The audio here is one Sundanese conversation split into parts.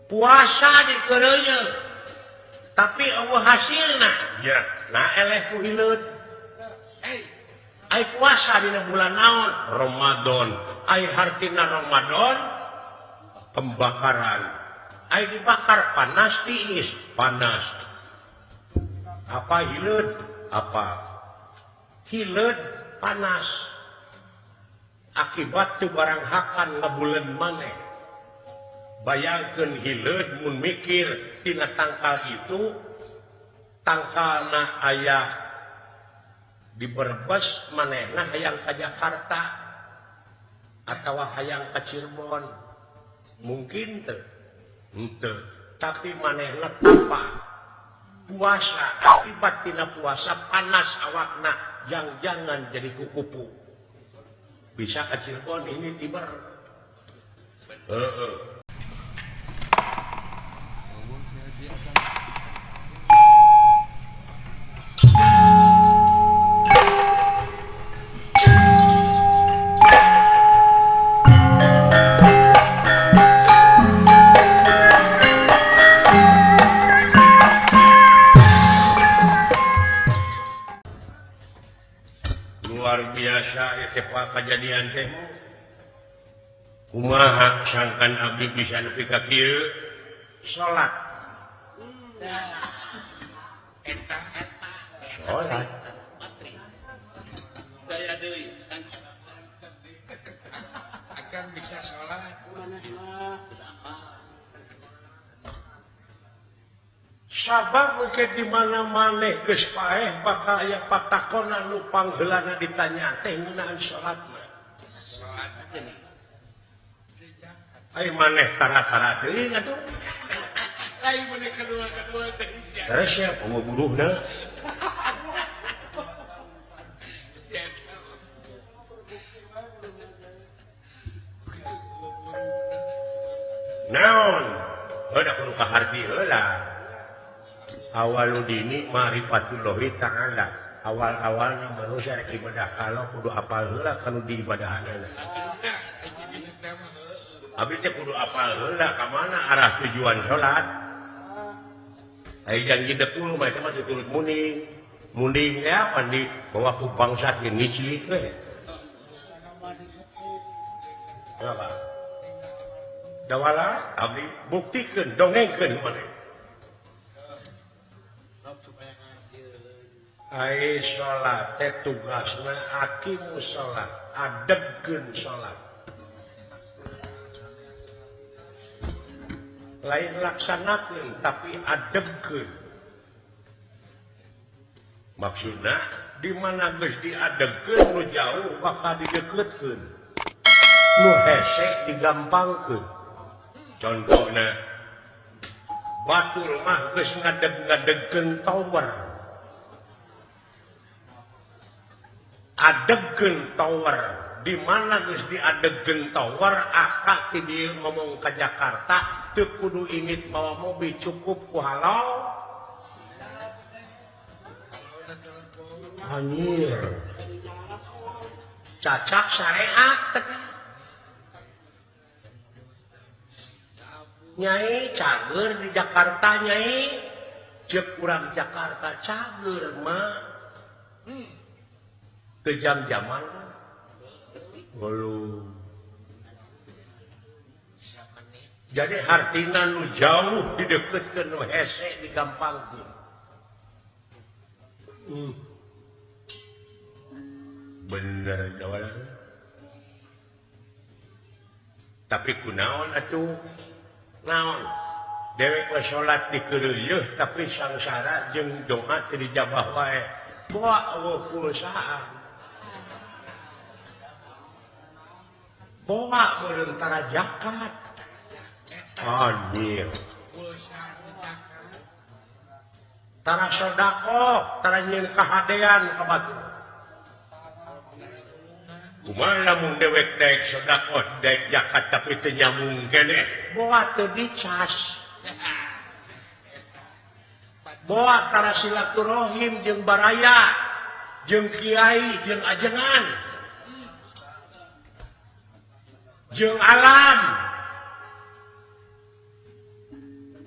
puasa dikerenya tapi eueuh hasilna ya nah eleh ku hileud ai puasa dina bulan naon Ramadan ai hartina Ramadan pembakaran ai dibakar panas tiis panas apa hileud apa hileud panas akibat teu barang hakan ngabuleun maneh bayangkeun hileud mun mikir tina tangkal itu tangkalna aya di Brebes manehna hayang ka Jakarta atawa hayang ka Cirebon mungkin teu henteu tapi manehna tanpa puasa akibat tina puasa panas awakna jangan jadi kukupu bisa ka Cirebon ini tiber luar biasa ya kepa kejadian teh kumaha sangkan abdi bisa nepi ka kieu salat salat daya deui akan bisa salat sabab mungkin di mana-mana geus paeh bakal aya patakon anu pangheulana ditanya teh ngeunaan salat mah. salat teh Ai maneh tara-tara teuing atuh. lain meneh kedua teh Terus ya penguburuhna. Naon? Heuda kudu kaharti heula. Awalu dini ma'rifatullahi ta'ala. Awal-awalna manusia rek ibadah kalau kudu apal heula kanu diibadahanna. Abdi teh kudu apal heula ka mana arah tujuan salat. Ai janji dekul mah eta mah tuturut munding. Munding teh apa di bawa ku bangsa ge ngicik we. Apa? Dawala abdi buktikeun dongengkeun maneh. Ai salat teh tugasna aqimus salat, adegkeun salat. Lain laksanakeun tapi adegkeun. Maksudna di mana geus diadegkeun nu jauh bakal dideketkeun. Nu hese digampangkeun. Contohna batur mah geus ngadeg-ngadegkeun tower. Adegkeun tower di mana geus diadegkeun tower akak ti dieu ngomong ka Jakarta teu kudu init bawa mobil cukup ku halal anjir cacak syariat nyai cager di Jakarta nyai ceuk urang Jakarta cager mah kejam-jaman belum jadi hartina nu jauh dideketkeun nu hese digampangkeun bener jawab tapi kunaon atuh naon dewek we salat dikeureuh tapi sangsara jeung doa teu dijabah wae bawa eueuh pulsaan bawa meureun tara zakat anjir tara sedekah tara nyieun kahadean ka batur kumaha lamun dewek daek sedekah daek zakat tapi teu nyambung keneh bawa teu dicas bawa tara silaturahim jeung baraya jeung kiai jeung ajengan jeung alam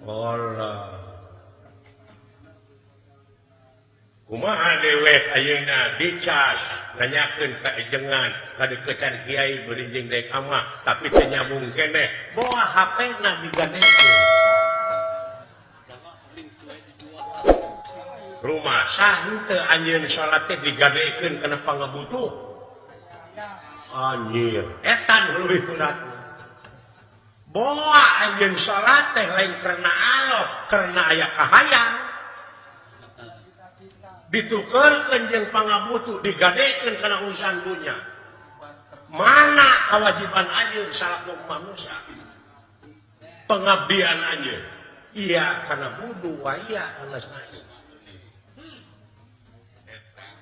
Allah kumaha dewek ayeuna dicas nanyakeun ka ejengan kadeukeutan kiai beureujing daek amah tapi teu nyambung keneh boa HP-na digadekeun rumah sah henteu anjeun salat teh digadekeun kana pangabutuh anjir etan leuwih berat boa anjeun salat teh lain karena Allah karena aya kahayang ditukerkeun jeung pangabutuh digadekeun kana urusan dunya mana kewajiban anjeun salaku manusia pengabdian anjeun iya kana budu wa iya kana sanes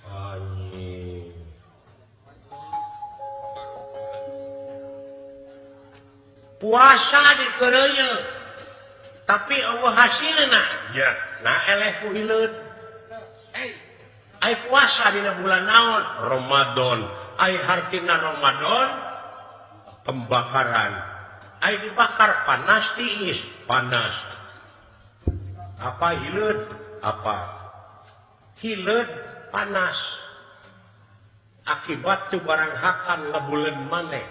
anjing puasa dikeureuyeun tapi eueuh hasilna ya nah eleh ku hileud ai puasa dina bulan naon Ramadan ai hartina Ramadan pembakaran ai dibakar panas tiis panas apa hileud apa hileud panas akibat tu barang hakan ngabuleun maneh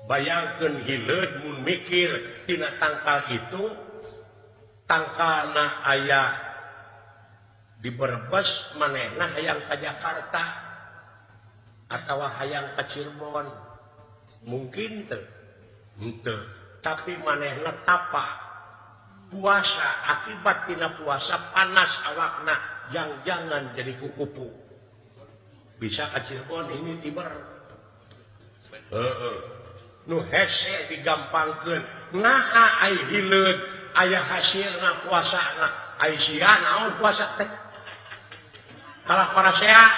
bayangkeun hileud mun mikir tina tangkal itu tangkalna aya di Brebes manehna hayang ka Jakarta atawa hayang ka Cirebon mungkin teu henteu tapi manehna tapa puasa akibat tina puasa panas awakna jangan jadi kukupu bisa ka Cirebon ini tiber nu hese digampangkeun ngaha ai hileud aya hasilna puasana ai sia naon puasa teh kalah para sehat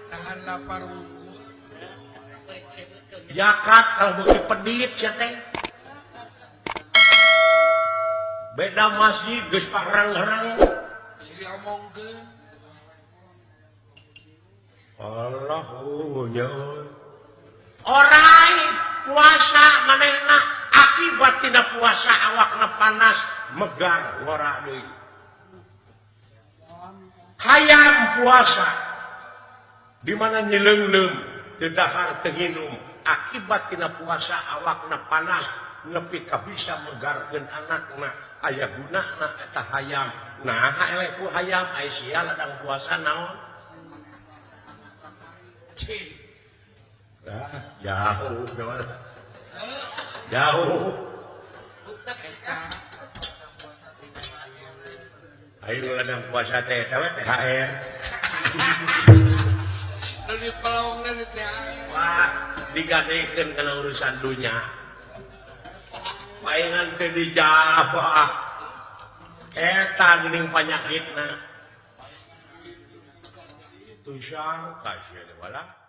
tahan lapar wungkul zakat kalau beuki pedit sia teh beda masjid geus parang-harang siri omongkeun Allahu nyaun orai puasa manehna akibat tina puasa awakna panas megar ngora deui hayang puasa di mana nyileungleum teu dahar teu nginum akibat tina puasa awakna panas nepi ka bisa megarkeun anakna aya gunana eta hayam nah eleh ku hayam ai sia ladang puasa naon jauh jauh ayo ladang puasa teh tawe THR nu dipelongna teh wah digadekeun kana urusan dunya paingan teu dijabah eta geuning panyakitna tu sangka sia wala